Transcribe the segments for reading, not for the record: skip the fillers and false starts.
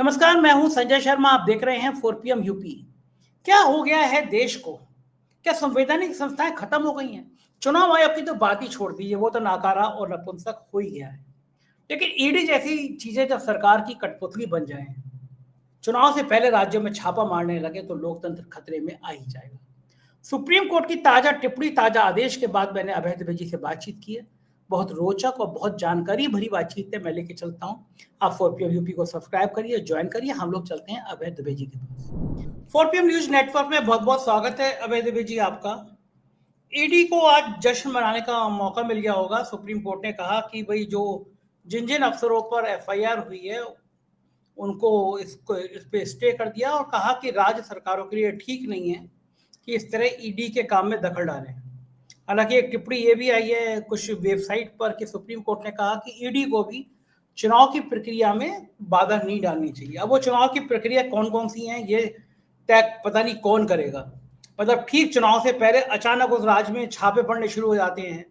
नमस्कार, मैं हूं संजय शर्मा। आप देख रहे हैं 4 PM यूपी। क्या हो गया है देश को? क्या संवैधानिक संस्थाएं खत्म हो गई हैं? चुनाव आयोग की तो बात ही छोड़ दीजिए, वो तो नाकारा और नपुंसक हो ही गया है। लेकिन ईडी जैसी चीजें जब सरकार की कठपुतली बन जाएं, चुनाव से पहले राज्यों में छापा मारने लगे तो लोकतंत्र खतरे में आ ही जाएगा। सुप्रीम कोर्ट की ताजा टिप्पणी, ताजा आदेश के बाद मैंने अभय द्विवेदी जी से बातचीत की है। बहुत रोचक और बहुत जानकारी भरी बातचीत है, मैं लेके चलता हूँ। आप 4 PM यूपी को सब्सक्राइब करिए, ज्वाइन करिए। हम लोग चलते हैं अभय द्विवेदी जी के पास। 4 PM न्यूज नेटवर्क में बहुत बहुत स्वागत है अभय द्विवेदी जी आपका। ईडी को आज जश्न मनाने का मौका मिल गया होगा। सुप्रीम कोर्ट ने कहा कि भाई जो जिन जिन अफसरों पर FIR हुई है उनको इस पे स्टे कर दिया और कहा कि राज्य सरकारों के लिए ठीक नहीं है कि इस तरह ईडी के काम में दखल डालें। हालांकि एक टिप्पणी ये भी आई है कुछ वेबसाइट पर कि सुप्रीम कोर्ट ने कहा कि ईडी को भी चुनाव की प्रक्रिया में बाधा नहीं डालनी चाहिए। अब वो चुनाव की प्रक्रिया कौन कौन सी हैं ये तय पता नहीं कौन करेगा। मतलब ठीक चुनाव से पहले अचानक उस राज्य में छापे पड़ने शुरू हो जाते हैं।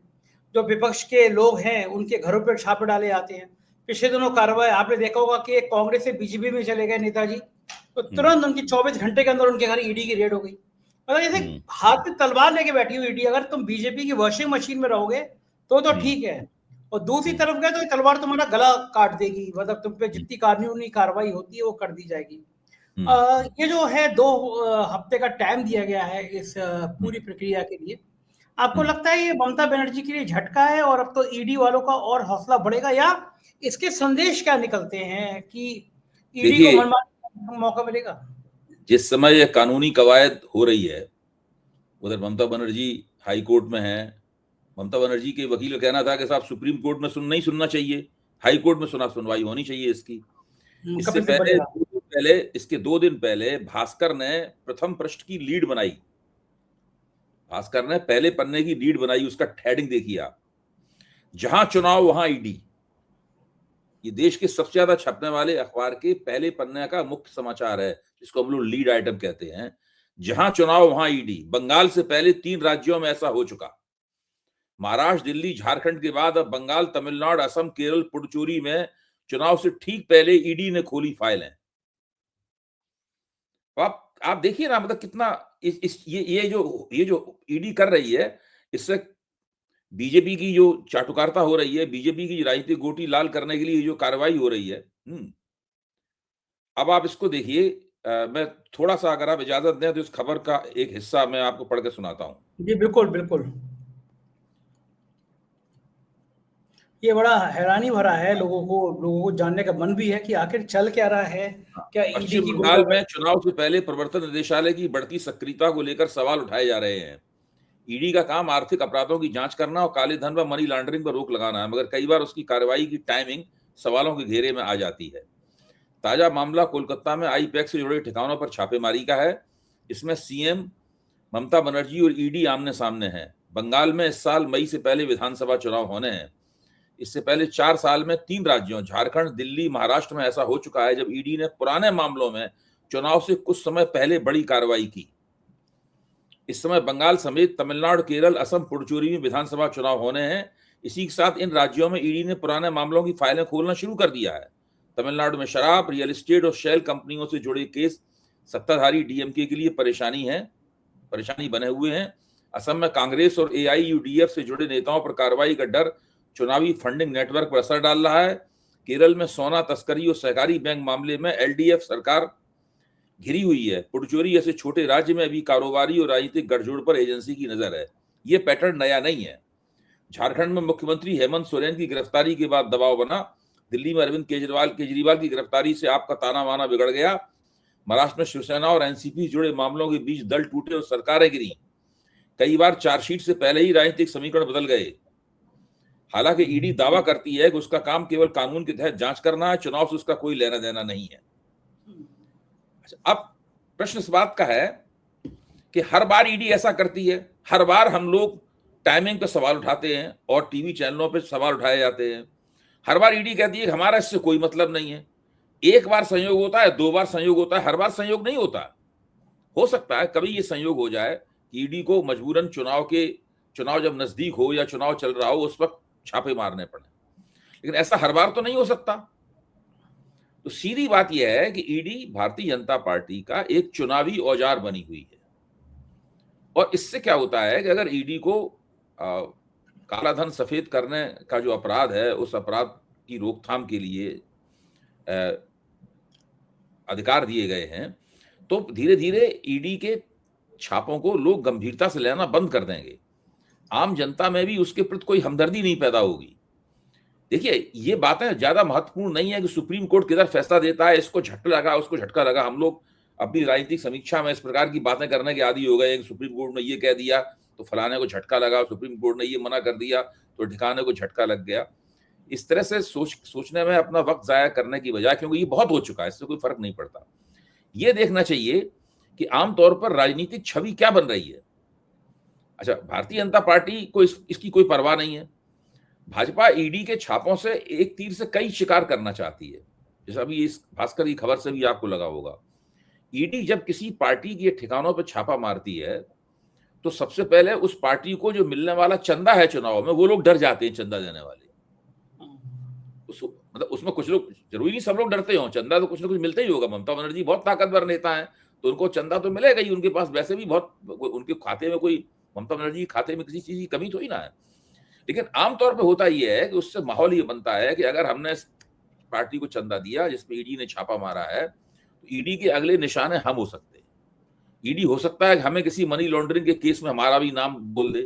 जो विपक्ष के लोग हैं उनके घरों पर छापे डाले जाते हैं। पिछले दिनों कार्रवाई आपने देखा होगा कि कांग्रेस से बीजेपी में चले गए नेताजी, तो तुरंत उनकी 24 घंटे के अंदर उनके घर ईडी की रेड हो गई। मतलब जैसे हाथ में तलवार लेके बैठी हुई ईडी। अगर तुम बीजेपी की वॉशिंग मशीन में रहोगे तो ठीक है, और दूसरी तरफ गए तो तलवार तुम्हारा गला काट देगी। मतलब तुम पे जितनी कानूनी कार्रवाई होती है वो कर दी जाएगी। ये जो है 2 हफ्ते का टाइम दिया गया है इस पूरी प्रक्रिया के लिए। आपको लगता है ये ममता बनर्जी के लिए झटका है और अब तो ईडी वालों का और हौसला बढ़ेगा, या इसके संदेश क्या निकलते हैं कि ईडी को देखिए, मनमानी का मौका मिलेगा? जिस समय यह कानूनी कवायद हो रही है, उधर ममता बनर्जी हाई कोर्ट में है। ममता बनर्जी के वकील का कहना था कि साहब सुप्रीम कोर्ट में नहीं सुनना चाहिए, हाई कोर्ट में सुनवाई होनी चाहिए इसकी। इससे पहले इसके 2 दिन पहले भास्कर ने प्रथम पृष्ठ की लीड बनाई। भास्कर ने पहले पन्ने की लीड बनाई, उसका हेडिंग देखिए आप, जहां चुनाव वहां ईडी। ये देश के सबसे ज्यादा छपने वाले अखबार के पहले पन्ने का मुख्य समाचार है, जिसको हम लोग लीड आइटम कहते हैं। जहां चुनाव वहां ईडी। बंगाल से पहले 3 राज्यों में ऐसा हो चुका। महाराष्ट्र, दिल्ली, झारखंड के बाद अब बंगाल, तमिलनाडु, असम, केरल, पुडुचेरी में चुनाव से ठीक पहले ईडी ने खोली फाइलें। आप देखिए ना, मतलब कितना ये जो ईडी कर रही है, इससे बीजेपी की जो चाटुकारिता हो रही है, बीजेपी की राजनीतिक गोटी लाल करने के लिए जो कार्रवाई हो रही है। अब आप इसको देखिए। मैं थोड़ा सा, अगर आप इजाजत दें तो इस खबर का एक हिस्सा मैं आपको पढ़ के सुनाता हूं। जी बिल्कुल बिल्कुल। ये बड़ा हैरानी भरा है, लोगों को जानने का मन भी है कि आखिर चल क्या रहा है। क्या ईडी पश्चिम की बंगाल में चुनाव से पहले प्रवर्तन निदेशालय की बढ़ती सक्रियता को लेकर सवाल उठाए जा रहे हैं। ईडी का काम आर्थिक अपराधों की जांच करना और काले धन व मनी लॉन्ड्रिंग पर रोक लगाना है, मगर कई बार उसकी कार्रवाई की टाइमिंग सवालों के घेरे में आ जाती है। ताजा मामला कोलकाता में आईपैक से जुड़े ठिकानों पर छापेमारी का है। इसमें सीएम ममता बनर्जी और ईडी आमने सामने हैं। बंगाल में इस साल मई से पहले विधानसभा चुनाव होने हैं। इससे पहले 4 साल में 3 राज्यों झारखंड, दिल्ली, महाराष्ट्र में ऐसा हो चुका है जब ईडी ने पुराने मामलों में चुनाव से कुछ समय पहले बड़ी कार्रवाई की। इस समय बंगाल समेत तमिलनाडु, केरल, असम, पुडुचेरी में विधानसभा चुनाव होने हैं। इसी के साथ इन राज्यों में ईडी ने पुराने मामलों की फाइलें खोलना शुरू कर दिया है। तमिलनाडु में शराब, रियल एस्टेट और शेल कंपनियों से जुड़े केस सत्ताधारी डीएमके के लिए परेशानी बने हुए हैं। असम में कांग्रेस और AIUDF से जुड़े नेताओं पर कार्रवाई का डर चुनावी फंडिंग नेटवर्क पर असर डाल रहा है। केरल में सोना तस्करी और सहकारी बैंक मामले में LDF सरकार घिरी हुई है। पुडुचेरी जैसे छोटे राज्य में अभी कारोबारी और राजनीतिक गठजोड़ पर एजेंसी की नजर है। ये पैटर्न नया नहीं है। झारखंड में मुख्यमंत्री हेमंत सोरेन की गिरफ्तारी के बाद दबाव बना। दिल्ली में अरविंद केजरीवाल की गिरफ्तारी से आपका ताना बाना बिगड़ गया। महाराष्ट्र में शिवसेना और एनसीपी जुड़े मामलों के बीच दल टूटे और सरकारें गिरी। कई बार चार्जशीट से पहले ही राजनीतिक समीकरण बदल गए। हालांकि ईडी दावा करती है कि उसका काम केवल कानून के तहत जांच करना है, चुनाव से उसका कोई लेना देना नहीं है। अब प्रश्न इस बात का है कि हर बार ईडी ऐसा करती है, हर बार हम लोग टाइमिंग पे सवाल उठाते हैं और टीवी चैनलों पे सवाल उठाए जाते हैं। हर बार ईडी कहती है कि हमारा इससे कोई मतलब नहीं है। एक बार संयोग होता है, 2 बार संयोग होता है, हर बार संयोग नहीं होता। हो सकता है कभी ये संयोग हो जाए कि ईडी को मजबूरन चुनाव जब नजदीक हो या चुनाव चल रहा हो उस वक्त छापे मारने पड़े, लेकिन ऐसा हर बार तो नहीं हो सकता। तो तो सीधी बात यह है कि ईडी भारतीय जनता पार्टी का एक चुनावी औजार बनी हुई है। और इससे क्या होता है कि अगर ईडी को काला धन सफेद करने का जो अपराध है, उस अपराध की रोकथाम के लिए अधिकार दिए गए हैं, तो धीरे धीरे ईडी के छापों को लोग गंभीरता से लेना बंद कर देंगे। आम जनता में भी उसके प्रति कोई हमदर्दी नहीं पैदा होगी। देखिए, ये बातें ज्यादा महत्वपूर्ण नहीं है कि सुप्रीम कोर्ट किधर फैसला देता है, इसको झटका लगा, उसको झटका लगा। हम लोग अपनी राजनीतिक समीक्षा में इस प्रकार की बातें करने के आदी हो गए कि सुप्रीम कोर्ट ने ये कह दिया तो फलाने को झटका लगा, सुप्रीम कोर्ट ने ये मना कर दिया तो ठिकाने को झटका लग गया। इस तरह से सोचने में अपना वक्त जाया करने की बजाय, क्योंकि ये बहुत हो चुका है, इससे कोई फर्क नहीं पड़ता, ये देखना चाहिए कि आमतौर पर राजनीतिक छवि क्या बन रही है। अच्छा, भारतीय जनता पार्टी को इसकी कोई परवाह नहीं है। भाजपा ईडी के छापों से एक तीर से कई शिकार करना चाहती है। जैसा अभी इस भास्कर की खबर से भी आपको लगा होगा, ईडी जब किसी पार्टी के ठिकानों पर छापा मारती है तो सबसे पहले उस पार्टी को जो मिलने वाला चंदा है चुनाव में, वो लोग डर जाते हैं, चंदा देने वाले। मतलब उसमें कुछ लोग, जरूरी नहीं सब लोग डरते हो, चंदा तो कुछ ना कुछ मिलता ही होगा। ममता बनर्जी बहुत ताकतवर नेता है, तो उनको चंदा तो मिलेगा ही। उनके पास वैसे भी बहुत, उनके खाते में कोई, ममता बनर्जी के खाते में किसी चीज की कमी तो ही ना है। लेकिन आमतौर पर होता यह है कि उससे माहौल ये बनता है कि अगर हमने पार्टी को चंदा दिया जिसपे ईडी ने छापा मारा है, तो ईडी के अगले निशाने हम हो सकते हैं। ईडी हो सकता है कि हमें किसी मनी लॉन्ड्रिंग के केस में हमारा भी नाम बोल दे।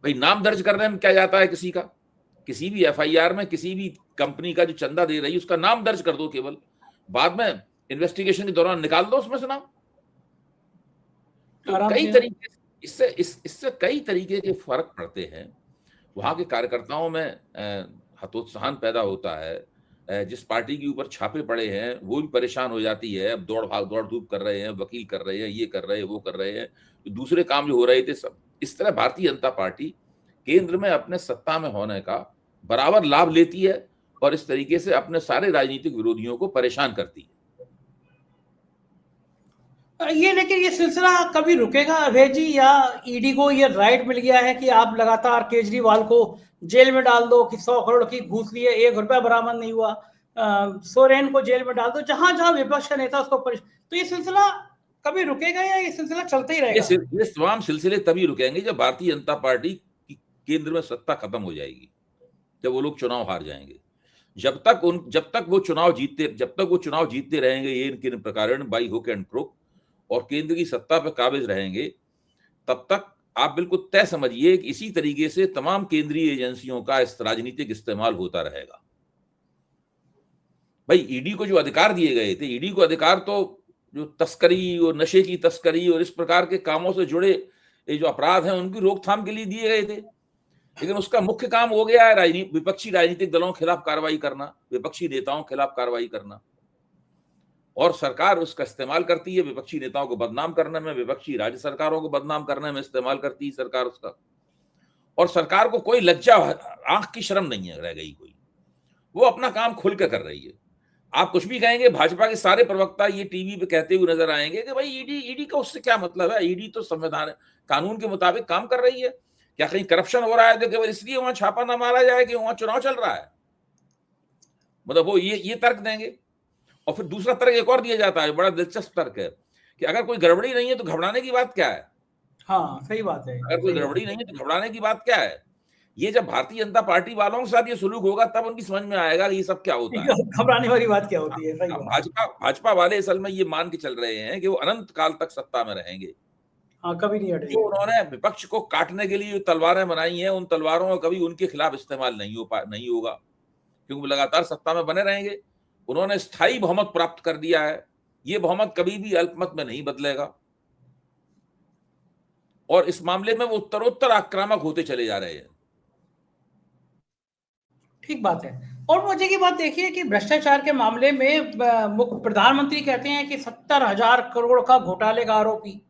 भाई, नाम दर्ज करने में क्या जाता है किसी का? किसी भी एफआईआर में किसी भी कंपनी का जो चंदा दे रही है उसका नाम दर्ज कर दो, केवल बाद में इन्वेस्टिगेशन के दौरान निकाल दो उसमें से नाम। तो कई तरीके इससे कई तरीके के फर्क पड़ते हैं। वहां के कार्यकर्ताओं में हतोत्साहन पैदा होता है। जिस पार्टी के ऊपर छापे पड़े हैं वो भी परेशान हो जाती है। अब दौड़ धूप कर रहे हैं, वकील कर रहे हैं, ये कर रहे हैं, वो कर रहे हैं, तो दूसरे काम जो हो रहे थे सब। इस तरह भारतीय जनता पार्टी केंद्र में अपने सत्ता में होने का बराबर लाभ लेती है और इस तरीके से अपने सारे राजनीतिक विरोधियों को परेशान करती है। ये लेकिन ये सिलसिला कभी रुकेगा अभय जी, या ईडी को ये राइट मिल गया है कि आप लगातार केजरीवाल को जेल में डाल दो कि 100 करोड़ की घूस लिए, 1 रुपया बरामद नहीं हुआ, सोरेन को जेल में डाल दो, जहां जहां विपक्ष का नेता उसको तो ये सिलसिला कभी रुकेगा या ये सिलसिला चलता ही रहेगा? ये तमाम सिलसिले तभी रुकेंगे जब भारतीय जनता पार्टी की केंद्र में सत्ता खत्म हो जाएगी, जब वो लोग चुनाव हार जाएंगे। जब तक वो चुनाव जीतते रहेंगे ये इनके प्रकार बाई हुक एंड क्रुक, और केंद्र की सत्ता पर काबिज रहेंगे, तब तक आप बिल्कुल तय समझिए कि इसी तरीके से तमाम केंद्रीय एजेंसियों का इस राजनीतिक इस्तेमाल होता रहेगा। भाई, ईडी को जो अधिकार दिए गए थे, ईडी को अधिकार तो जो तस्करी और नशे की तस्करी और इस प्रकार के कामों से जुड़े ये जो अपराध हैं उनकी रोकथाम के लिए दिए गए थे। लेकिन उसका मुख्य काम हो गया है विपक्षी राजनीतिक दलों के खिलाफ कार्रवाई करना, विपक्षी नेताओं के खिलाफ कार्रवाई करना, और सरकार उसका इस्तेमाल करती है विपक्षी नेताओं को बदनाम करने में, विपक्षी राज्य सरकारों को बदनाम करने में इस्तेमाल करती है सरकार उसका। और सरकार को कोई लज्जा, आंख की शर्म नहीं है रह गई कोई, वो अपना काम खुल के कर रही है। आप कुछ भी कहेंगे, भाजपा के सारे प्रवक्ता ये टीवी पे कहते हुए नजर आएंगे कि भाई ईडी का उससे क्या मतलब है, ईडी तो संविधान कानून के मुताबिक काम कर रही है। क्या कहीं करप्शन हो रहा है तो केवल इसलिए वहां छापा ना मारा जाए कि वहां चुनाव चल रहा है? मतलब वो ये तर्क देंगे। और फिर दूसरा तर्क एक और दिया जाता है, बड़ा दिलचस्प तर्क है कि अगर कोई गड़बड़ी नहीं है तो घबराने की बात क्या है। हाँ, सही बात है। अगर कोई गड़बड़ी नहीं है तो घबराने की बात क्या है। ये जब भारतीय जनता पार्टी वालों के साथ ये सुलूक होगा तब उनकी समझ में आएगा कि ये सब क्या होता है, घबराने वाली बात क्या होती है। सही भाजपा वाले असल में ये मान के चल रहे हैं कि वो अनंत काल तक सत्ता में रहेंगे। हाँ, कभी नहीं हटेंगे। जो उन्होंने विपक्ष को काटने के लिए तलवारें बनाई हैं, उन तलवारों का कभी उनके खिलाफ इस्तेमाल नहीं होगा, क्योंकि लगातार सत्ता में बने रहेंगे। उन्होंने स्थायी बहुमत प्राप्त कर दिया है, ये बहुमत कभी भी अल्पमत में नहीं बदलेगा, और इस मामले में वो उत्तरोत्तर आक्रामक होते चले जा रहे हैं। ठीक बात है। और मुझे की बात देखिए कि भ्रष्टाचार के मामले में प्रधानमंत्री कहते हैं कि 70,000 करोड़ का घोटाले का आरोपी,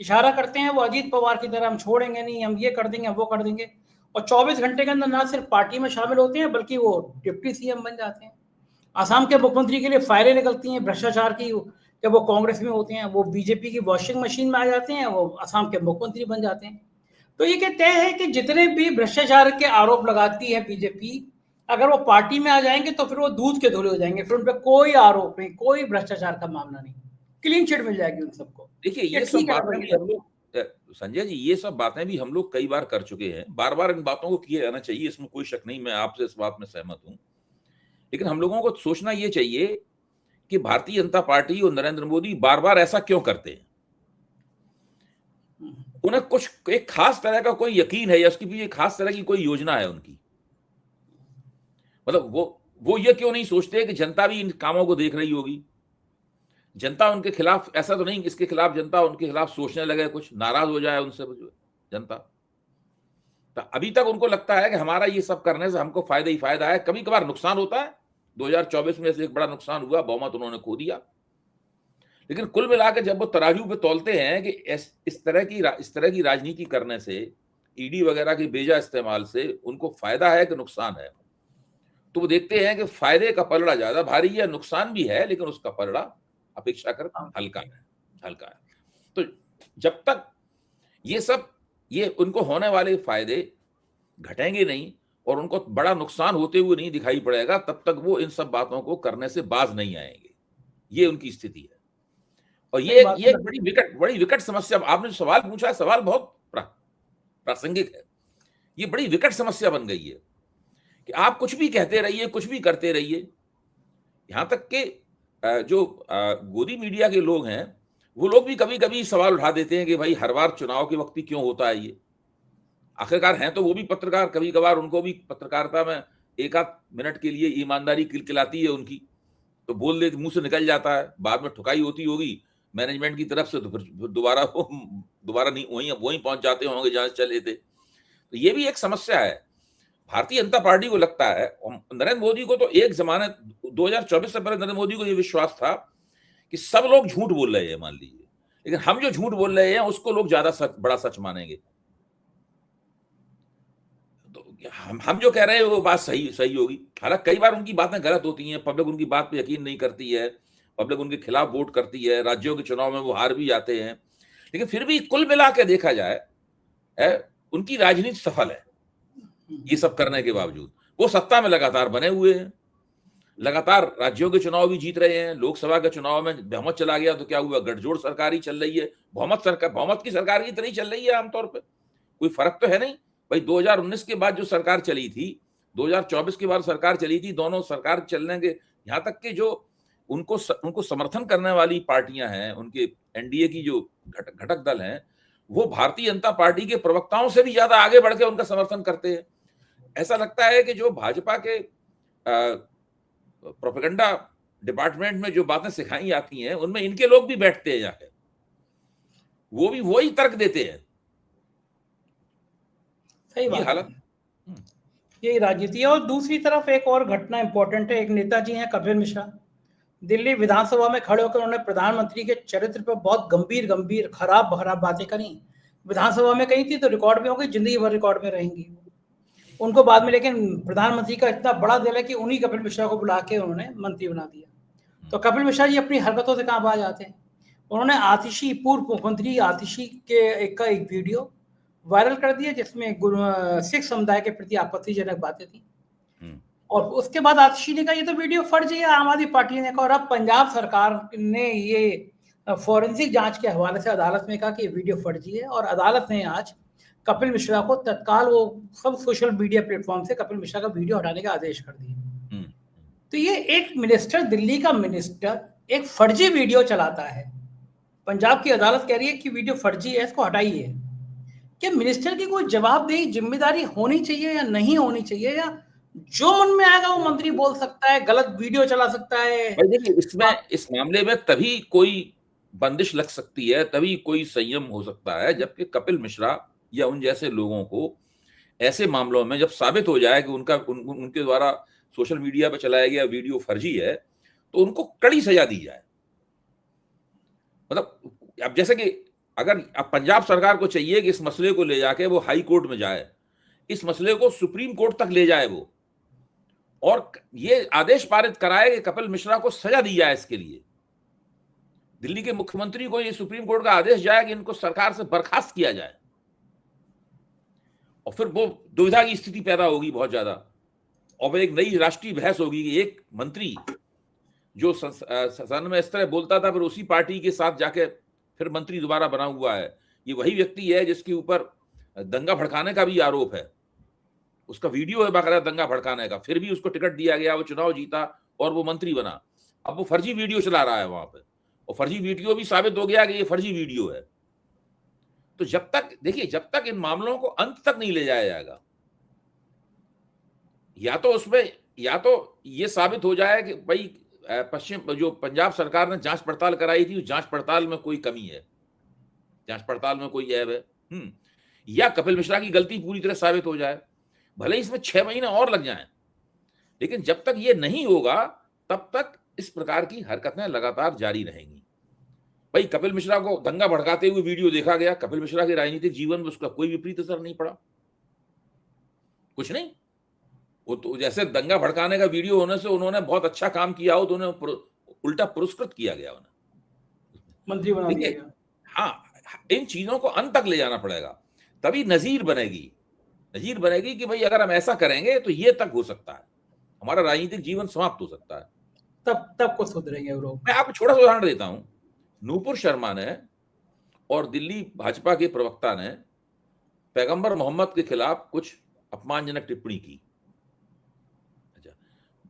इशारा करते हैं वो अजीत पवार की तरह हम छोड़ेंगे नहीं, हम ये कर देंगे, वो कर देंगे, और 24 घंटे के अंदर ना सिर्फ पार्टी में शामिल होते हैं बल्कि वो डिप्टी सीएम बन जाते हैं। असम के मुख्यमंत्री के लिए फायरें निकलती हैं भ्रष्टाचार की, जब वो कांग्रेस में होते हैं, वो बीजेपी की वॉशिंग मशीन में आ जाते हैं, वो असम के मुख्यमंत्री बन जाते हैं। तो ये तय है कि जितने भी भ्रष्टाचार के आरोप लगाती है बीजेपी, अगर वो पार्टी में आ जाएंगे तो फिर वो दूध के धुले हो जाएंगे, फिर उन पर कोई आरोप नहीं, कोई भ्रष्टाचार का मामला नहीं, क्लीन चिट मिल जाएगी उन सबको। देखिए ये ये सब ठीक है बातें भी रवैया। हम लोग संजय जी, ये सब बातें भी हम लोग कई बार कर चुके हैं, बार बार इन बातों को किया जाना चाहिए, इसमें कोई शक नहीं, मैं आपसे इस बात में सहमत हूं। लेकिन हम लोगों को सोचना ये चाहिए कि भारतीय जनता पार्टी और नरेंद्र मोदी बार बार ऐसा क्यों करते हैं। उन्हें कुछ एक खास तरह का कोई यकीन है या उसकी भी एक खास तरह की कोई योजना है उनकी। मतलब वो ये क्यों नहीं सोचते कि जनता भी इन कामों को देख रही होगी, जनता उनके खिलाफ, ऐसा तो नहीं इसके खिलाफ जनता उनके खिलाफ सोचने लगे, कुछ नाराज हो जाए उनसे जनता। तो अभी तक उनको लगता है कि हमारा ये सब करने से हमको फायदा ही फायदा है। कभी कभार नुकसान होता है, 2024 में से एक बड़ा नुकसान हुआ, बहुमत उन्होंने खो दिया। लेकिन कुल मिलाकर जब वो तराजू पे तौलते हैं कि इस तरह की राजनीति करने से, ईडी वगैरह के बेजा इस्तेमाल से उनको फायदा है कि नुकसान है, तो वो देखते हैं कि फायदे का पलड़ा ज्यादा भारी है, नुकसान भी है लेकिन उसका पलड़ा अपेक्षाकृत हल्का है। तो जब तक ये उनको होने वाले फायदे घटेंगे नहीं और उनको बड़ा नुकसान होते हुए नहीं दिखाई पड़ेगा, तब तक वो इन सब बातों को करने से बाज नहीं आएंगे। ये उनकी स्थिति है। और ये एक बड़ी विकट समस्या, आपने जो सवाल पूछा है, सवाल बहुत प्रासंगिक है। ये बड़ी विकट समस्या बन गई है कि आप कुछ भी कहते रहिए, कुछ भी करते रहिए। यहां तक कि जो गोदी मीडिया के लोग हैं, वो लोग भी कभी कभी सवाल उठा देते हैं कि भाई हर बार चुनाव के वक्त ही क्यों होता है ये। आखिरकार हैं तो वो भी पत्रकार, कभी कभार उनको भी पत्रकारिता में एक आध मिनट के लिए ईमानदारी किलकिलाती है उनकी, तो बोल दे, मुंह से निकल जाता है, बाद में ठुकाई होती होगी मैनेजमेंट की तरफ से, तो फिर दोबारा नहीं वहीं पहुंच जाते होंगे जहां से चले थे। तो ये भी एक समस्या है। भारतीय जनता पार्टी को लगता है, नरेंद्र मोदी को तो एक जमाने 2024 से पहले नरेंद्र मोदी को यह विश्वास था कि सब लोग झूठ बोल रहे हैं, मान लीजिए, लेकिन हम जो झूठ बोल रहे हैं उसको लोग ज्यादा बड़ा सच मानेंगे। तो हम जो कह रहे हैं वो बात सही होगी। हालांकि कई बार उनकी बातें गलत होती हैं, पब्लिक उनकी बात पे यकीन नहीं करती है, पब्लिक उनके खिलाफ वोट करती है, राज्यों के चुनाव में वो हार भी जाते हैं, लेकिन फिर भी कुल मिला के देखा जाए उनकी राजनीति सफल है। ये सब करने के बावजूद वो सत्ता में लगातार बने हुए हैं, लगातार राज्यों के चुनाव भी जीत रहे हैं। लोकसभा के चुनाव में बहुमत चला गया तो क्या हुआ, गठजोड़ सरकार ही चल रही है, बहुमत की सरकार की तरह ही चल रही है आमतौर पर, कोई फर्क तो है नहीं भाई। 2019 के बाद जो सरकार चली थी, 2024 के बाद सरकार चली थी, दोनों सरकार चलने के, यहाँ तक कि जो उनको समर्थन करने वाली पार्टियां हैं, उनके एनडीए की जो घटक दल हैं, वो भारतीय जनता पार्टी के प्रवक्ताओं से भी ज्यादा आगे बढ़ के उनका समर्थन करते हैं। ऐसा लगता है कि जो भाजपा के प्रोपेगेंडा डिपार्टमेंट में जो बातें सिखाई जाती हैं उनमें इनके लोग भी बैठते हैं जाके, वो भी वही तर्क देते हैं। सही बात हालत यही राजनीति है। और दूसरी तरफ एक और घटना इंपॉर्टेंट है, एक नेताजी हैं कपिल मिश्रा, दिल्ली विधानसभा में खड़े होकर उन्होंने प्रधानमंत्री के चरित्र पर बहुत गंभीर खराब बातें करी। विधानसभा में कही थी तो रिकॉर्ड में हो गई, जिंदगी भर रिकॉर्ड में रहेंगी उनको बाद में। लेकिन प्रधानमंत्री का इतना बड़ा दिल है कि उन्हीं कपिल मिश्रा को बुला के उन्होंने मंत्री बना दिया। तो कपिल मिश्रा जी अपनी हरकतों से कहाँ बाज आते हैं। उन्होंने आतिशी, पूर्व मुख्यमंत्री आतिशी के एक वीडियो वायरल कर दिया जिसमें सिख समुदाय के प्रति आपत्तिजनक बातें थी। और उसके बाद आतिशी ने कहा ये तो वीडियो फर्जी है, आम आदमी पार्टी ने कहा। और अब पंजाब सरकार ने ये फॉरेंसिक जांच के हवाले से अदालत में कहा कि ये वीडियो फर्जी है, और अदालत ने आज कपिल मिश्रा को तत्काल वो सब सोशल मीडिया प्लेटफॉर्म से कपिल मिश्रा का वीडियो हटाने का आदेश कर दिया। तो ये एक मिनिस्टर, दिल्ली का मिनिस्टर एक फर्जी वीडियो चलाता है, पंजाब की अदालत कह रही है कि वीडियो फर्जी है, इसको हटाइए। क्या मिनिस्टर की कोई जवाबदेही, जिम्मेदारी होनी चाहिए या नहीं होनी चाहिए, या जो मन में आएगा वो मंत्री बोल सकता है, गलत वीडियो चला सकता है? देखिए, इस मामले में तभी कोई बंदिश लग सकती है, तभी कोई संयम हो सकता है जबकि कपिल मिश्रा या उन जैसे लोगों को ऐसे मामलों में जब साबित हो जाए कि उनके द्वारा सोशल मीडिया पर चलाया गया वीडियो फर्जी है, तो उनको कड़ी सजा दी जाए। मतलब अब जैसे कि अगर अब पंजाब सरकार को चाहिए कि इस मसले को ले जाके वो हाई कोर्ट में जाए, इस मसले को सुप्रीम कोर्ट तक ले जाए वो, और ये आदेश पारित कराए कि कपिल मिश्रा को सजा दी जाए। इसके लिए दिल्ली के मुख्यमंत्री को ये सुप्रीम कोर्ट का आदेश जाए कि इनको सरकार से बर्खास्त किया जाए, और फिर वो दुविधा की स्थिति पैदा होगी बहुत ज्यादा। और एक नई राष्ट्रीय बहस होगी कि एक मंत्री जो सदन में इस तरह बोलता था, फिर उसी पार्टी के साथ जाके फिर मंत्री दोबारा बना हुआ है, ये वही व्यक्ति है जिसके ऊपर दंगा भड़काने का भी आरोप है। उसका वीडियो है बाकायदा दंगा भड़काने का, फिर भी उसको टिकट दिया गया, वो चुनाव जीता और वो मंत्री बना। अब वो फर्जी वीडियो चला रहा है वहां पे, और फर्जी वीडियो भी साबित हो गया कि ये फर्जी वीडियो है। तो जब तक देखिए, जब तक इन मामलों को अंत तक नहीं ले जाया जाएगा, या तो उसमें या तो ये साबित हो जाए कि भाई जो पंजाब सरकार ने जांच पड़ताल कराई थी, उस जांच पड़ताल में कोई कमी है, जांच पड़ताल में कोई ऐब है, या कपिल मिश्रा की गलती पूरी तरह साबित हो जाए। भले इसमें 6 महीने और लग जाएं, लेकिन जब तक ये नहीं होगा तब तक इस प्रकार की हरकतें लगातार जारी रहेंगी। भाई कपिल मिश्रा को दंगा भड़काते हुए वीडियो देखा गया, कपिल मिश्रा के राजनीतिक जीवन में उसका कोई विपरीत असर नहीं पड़ा, कुछ नहीं। वो तो जैसे दंगा भड़काने का वीडियो होने से उन्होंने बहुत अच्छा काम किया हो तो उन्हें उल्टा पुरस्कृत किया गया, उन्हें मंत्री बना दिया गया। हाँ, इन चीजों को अंत तक ले जाना पड़ेगा, तभी नजीर बनेगी कि भाई अगर हम ऐसा करेंगे तो ये तक हो सकता है, हमारा राजनीतिक जीवन समाप्त हो सकता है, तब कुछ सुधरेंगे वो लोग। मैं आपको छोटा सा उदाहरण देता हूं। नूपुर शर्मा ने और दिल्ली भाजपा के प्रवक्ता ने पैगंबर मोहम्मद के खिलाफ कुछ अपमानजनक टिप्पणी की।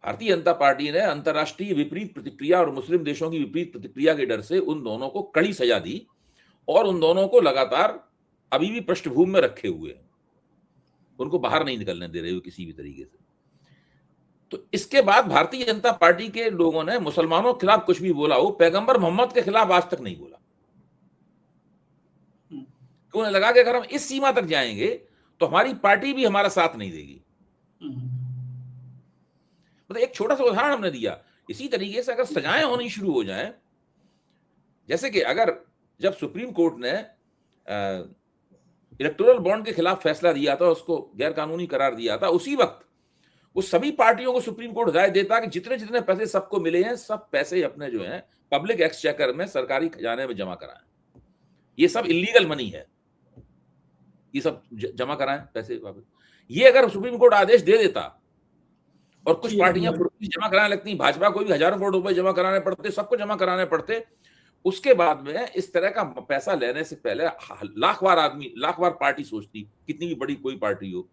भारतीय जनता पार्टी ने अंतर्राष्ट्रीय विपरीत प्रतिक्रिया और मुस्लिम देशों की विपरीत प्रतिक्रिया के डर से उन दोनों को कड़ी सजा दी और उन दोनों को लगातार अभी भी पृष्ठभूमि में रखे हुए हैं, उनको बाहर नहीं निकलने दे रहे हो किसी भी तरीके से। तो इसके बाद भारतीय जनता पार्टी के लोगों ने मुसलमानों के खिलाफ कुछ भी बोला हो, पैगंबर मोहम्मद के खिलाफ आज तक नहीं बोला। तो उन्हें लगा कि अगर हम इस सीमा तक जाएंगे तो हमारी पार्टी भी हमारा साथ नहीं देगी। मतलब एक छोटा सा उदाहरण हमने दिया। इसी तरीके से अगर सजाएं होनी शुरू हो जाएं, जैसे कि अगर जब सुप्रीम कोर्ट ने इलेक्टोरल बॉन्ड के खिलाफ फैसला दिया था, उसको गैर कानूनी करार दिया था, उसी वक्त वो सभी पार्टियों को सुप्रीम कोर्ट हिदायत देता कि जितने जितने पैसे सबको मिले हैं, सब पैसे अपने जो हैं पब्लिक एक्सचेकर में, सरकारी खजाने में जमा कराएं। ये सब इलीगल मनी है, ये सब जमा कराएं पैसे वापस। ये अगर सुप्रीम कोर्ट आदेश दे देता और कुछ पार्टियां जमा कराने लगती, भाजपा को भी हजारों करोड़ रुपए जमा कराने पड़ते, सबको जमा कराने पड़ते, उसके बाद में इस तरह का पैसा लेने से पहले लाख बार पार्टी सोचती, कितनी भी बड़ी कोई पार्टी हो।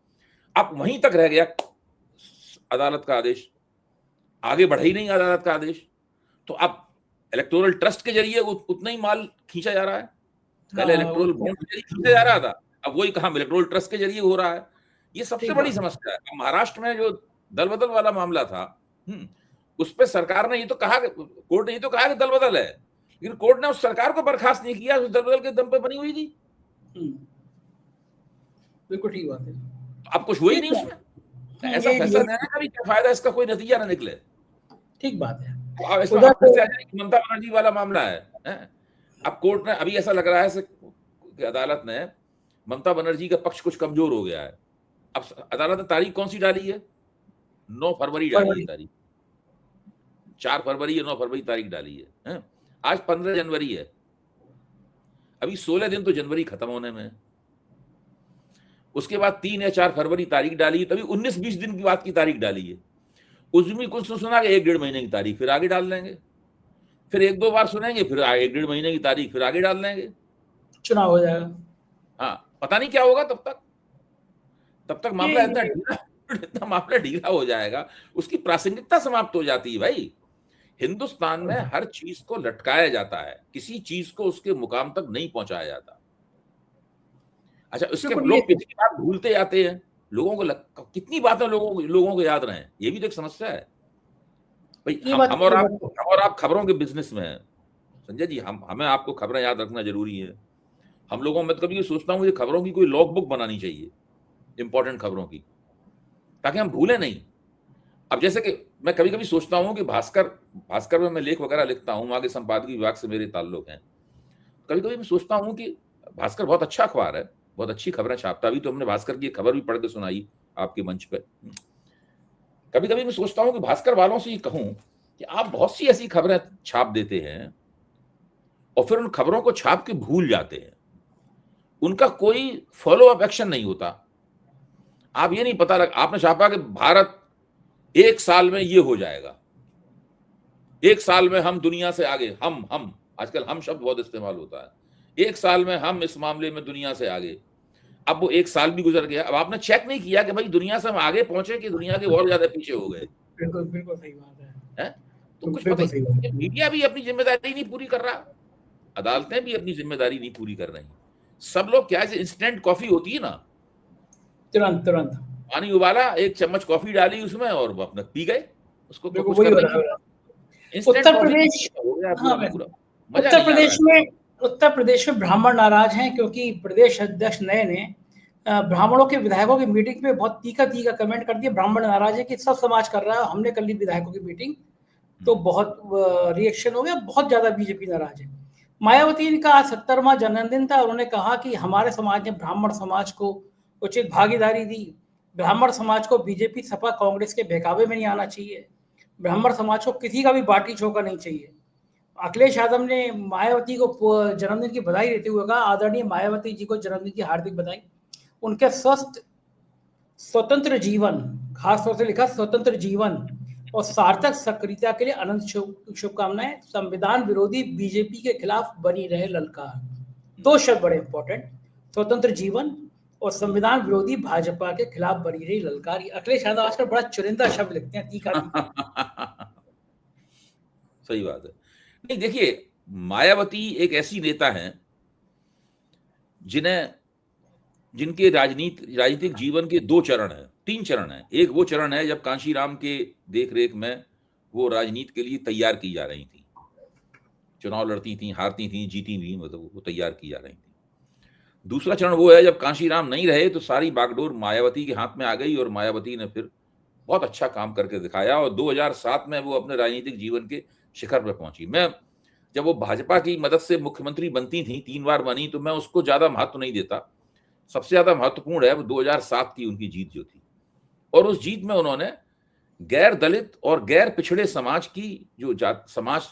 अब वहीं तक रह गया अदालत का आदेश, आगे बढ़ा ही नहीं अदालत का आदेश। तो अब इलेक्टोरल ट्रस्ट के जरिए उतना ही माल खींचा जा रहा है। पहले इलेक्टोरल बॉन्ड के जरिए खींचा जा रहा था, अब वही कहां इलेक्टोरल ट्रस्ट के जरिए हो रहा है। ये सबसे बड़ी समस्या है। महाराष्ट्र में जो दल बदल वाला मामला था, उस पर सरकार ने ये तो कहा, कोर्ट ने ये तो कहा कि दल बदल है, लेकिन कोर्ट ने उस सरकार को बर्खास्त नहीं किया, उस दल बदल के दम पे बनी हुई थी। बिल्कुल ठीक बात है। अब कुछ हुआ ही नहीं उसमें, ऐसा फैसला देने का भी क्या फायदा, इसका कोई नतीजा ना निकले। ठीक बात है। ममता बनर्जी वाला मामला है। अब कोर्ट ने, अभी ऐसा लग रहा है कि अदालत ने ममता बनर्जी का पक्ष कुछ कमजोर हो गया है। अब अदालत ने तारीख कौन सी डाली है? 9 फरवरी डाली है तारीख, 4 फरवरी या 9 फरवरी तारीख डाली है। आज 15 जनवरी है, अभी 16 दिन तो जनवरी खत्म होने में। उसके बाद 3 या 4 फरवरी तारीख डाली है, तभी 19-20 दिन की बाद की तारीख डाली है। उसमें कुछ सुना कि 1-1.5 महीने की तारीख फिर आगे डाल देंगे, फिर 1-2 बार सुनेंगे, फिर 1-1.5 महीने की तारीख फिर आगे डाल देंगे, चुनाव हो जाएगा। हाँ, पता नहीं क्या होगा तब तक मामला इतना मामला ढीला हो जाएगा, उसकी प्रासंगिकता समाप्त हो जाती है। भाई हिंदुस्तान में हर चीज को लटकाया जाता है, किसी चीज को उसके मुकाम तक नहीं पहुंचाया जाता। अच्छा, उसके लोग कितनी बात भूलते जाते हैं, लोगों को कितनी बातें लोगों को याद रहे, ये भी तो एक समस्या है। भाई हम और आप खबरों के बिजनेस में हैं संजय जी, हमें आपको खबरें याद रखना जरूरी है। हम लोगों में कभी सोचता हूँ खबरों की कोई लॉग बुक बनानी चाहिए, इंपॉर्टेंट खबरों की, ताकि हम भूलें नहीं। अब जैसे कि मैं कभी कभी सोचता हूँ कि भास्कर में मैं लेख वगैरह लिखता हूँ, वहाँ के संपादकीय विभाग से मेरे ताल्लुक हैं। कभी कभी मैं सोचता हूँ कि भास्कर बहुत अच्छा अखबार है, बहुत अच्छी खबरें छापता। अभी तो हमने भास्कर की खबर भी पढ़ के सुनाई आपके मंच पे। कभी कभी मैं सोचता हूँ कि भास्कर वालों से ये कहूँ कि आप बहुत सी ऐसी खबरें छाप देते हैं और फिर उन खबरों को छाप के भूल जाते हैं, उनका कोई फॉलो अप एक्शन नहीं होता। आप ये नहीं पता आपने छापा कि भारत एक साल में ये हो जाएगा, एक साल में हम दुनिया से आगे, हम आजकल हम शब्द बहुत इस्तेमाल होता है, एक साल में हम इस मामले में दुनिया से आगे। अब वो एक साल भी गुजर गया, अब आपने चेक नहीं किया कि भाई दुनिया से हम आगे पहुंचे कि दुनिया के और ज्यादा पीछे हो गए। बिल्कुल बिल्कुल सही बात है। तो कुछ पता नहीं, मीडिया भी अपनी जिम्मेदारी नहीं पूरी कर रहा, अदालतें भी अपनी जिम्मेदारी नहीं पूरी कर रही। सब लोग क्या, इंस्टेंट कॉफी होती है ना, तुरंत तुरंत पानी उबाला, एक चम्मच कॉफी डाली उसमें और वो अपना पी गए, उसको कुछ उत्तर प्रदेश, उत्तर प्रदेश में ब्राह्मण नाराज हैं क्योंकि प्रदेश अध्यक्ष नए ने ब्राह्मणों के विधायकों की मीटिंग में बहुत तीखा कमेंट कर दिया। ब्राह्मण नाराज है कि सब समाज कर रहा है, हमने कर ली विधायकों की मीटिंग, तो बहुत रिएक्शन हो गया, बहुत ज्यादा बीजेपी नाराज है। मायावती का आज 70वां जन्मदिन था, उन्होंने कहा कि हमारे समाज ने ब्राह्मण समाज को उचित भागीदारी दी, ब्राह्मण समाज को बीजेपी सपा कांग्रेस के बहकावे में नहीं आना चाहिए, ब्राह्मण समाज को किसी का भी बाटी चौका नहीं चाहिए। अखिलेश यादव ने मायावती को जन्मदिन की बधाई देते हुए कहा, आदरणीय मायावती जी को जन्मदिन की हार्दिक बधाई, उनके स्वस्थ स्वतंत्र जीवन, खासतौर से लिखा स्वतंत्र जीवन और सार्थक सक्रियता के लिए अनंत शुभकामनाएं, संविधान विरोधी बीजेपी के खिलाफ बनी रहे ललकार। दो शब्द बड़े इंपॉर्टेंट, स्वतंत्र जीवन और संविधान विरोधी भाजपा के खिलाफ बनी रही ललकार। अखिलेश यादव आजकल बड़ा चुनिंदा शब्द लिखते हैं, तीखा सही बात है। नहीं देखिए, मायावती एक ऐसी नेता हैं जिनके राजनीतिक जीवन के 2 चरण हैं, 3 चरण हैं। एक वो चरण है जब कांशीराम के देखरेख में वो राजनीति के लिए तैयार की जा रही थी, चुनाव लड़ती थी, हारती थी, जीती भी, मतलब वो तैयार की जा रही थी। दूसरा चरण वो है जब कांशीराम नहीं रहे तो सारी बागडोर मायावती के हाथ में आ गई और मायावती ने फिर बहुत अच्छा काम करके दिखाया और 2007 में वो अपने राजनीतिक जीवन के शिखर पर पहुंची। मैं जब वो भाजपा की मदद से मुख्यमंत्री बनती थी, 3 बार बनी, तो मैं उसको ज्यादा महत्व नहीं देता। सबसे ज्यादा महत्वपूर्ण है वो 2007 की उनकी जीत जो थी, और उस जीत में उन्होंने गैर दलित और गैर पिछड़े समाज की जो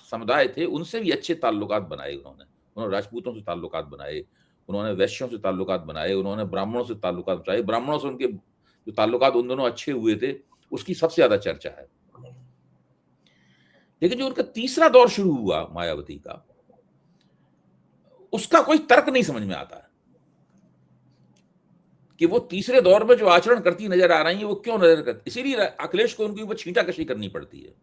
समुदाय थे उनसे भी अच्छे ताल्लुकात बनाए। उन्होंने राजपूतों से ताल्लुकात बनाए, उन्होंने वैश्यों से ताल्लुकात बनाए, उन्होंने ब्राह्मणों से ताल्लुकात बनाए। ब्राह्मणों से उनके जो ताल्लुकात उन दोनों अच्छे हुए थे उसकी सबसे ज्यादा चर्चा है। लेकिन जो उनका तीसरा दौर शुरू हुआ मायावती का, उसका कोई तर्क नहीं समझ में आता है कि वो तीसरे दौर में जो आचरण करती नजर आ रही है वो क्यों नजर करती। इसीलिए अखिलेश को उनके ऊपर छींटाकशी करनी पड़ती है।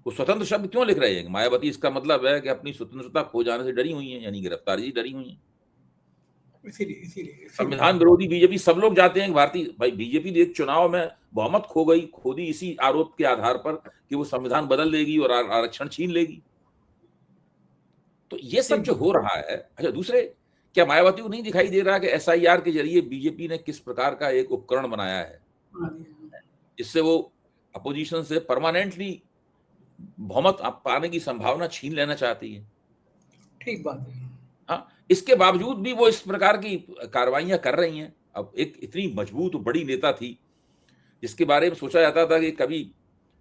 वो स्वतंत्र शब्द क्यों लिख रहे हैं मायावती, इसका मतलब है कि अपनी स्वतंत्रता खो जाने से डरी हुई है, यानी गिरफ्तारी से डरी हुई है। संविधान विरोधी बीजेपी, सब लोग जाते हैं भारतीय, भाई बीजेपी ने एक चुनाव में बहुमत खो दी इसी आरोप के आधार पर कि वो संविधान बदल देगी और आरक्षण छीन लेगी। तो ये सब जो हो रहा है। अच्छा, दूसरे, क्या मायावती को नहीं दिखाई दे रहा कि SIR के जरिए बीजेपी ने किस प्रकार का एक उपकरण बनाया है जिससे वो अपोजिशन से परमानेंटली बहुमत पाने की संभावना छीन लेना चाहती है। ठीक बात है। हाँ, इसके बावजूद भी वो इस प्रकार की कार्रवाइयां कर रही हैं। अब एक इतनी मजबूत बड़ी नेता थी जिसके बारे में सोचा जाता था कि कभी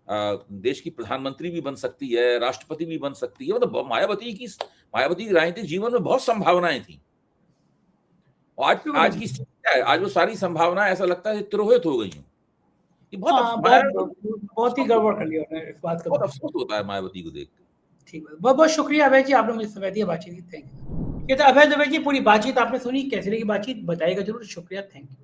देश की प्रधानमंत्री भी बन सकती है, राष्ट्रपति भी बन सकती है, मतलब मायावती की राजनीतिक जीवन में बहुत संभावनाएं थी। आज की स्थिति क्या है, आज वो सारी संभावनाएं ऐसा लगता है तिरोहित हो गई हैं। बहुत ही गड़बड़ कर लिया उन्होंने, इस बात का बहुत अफसोस होता है मायावती को देख के। ठीक है, बहुत बहुत शुक्रिया अभय जी, आपने मुझे समय दिया बातचीत की। Thank you. ये तो अभय दुबे जी, पूरी बातचीत आपने सुनी, कैसी लगी बातचीत बताइएगा जरूर। शुक्रिया, थैंक यू।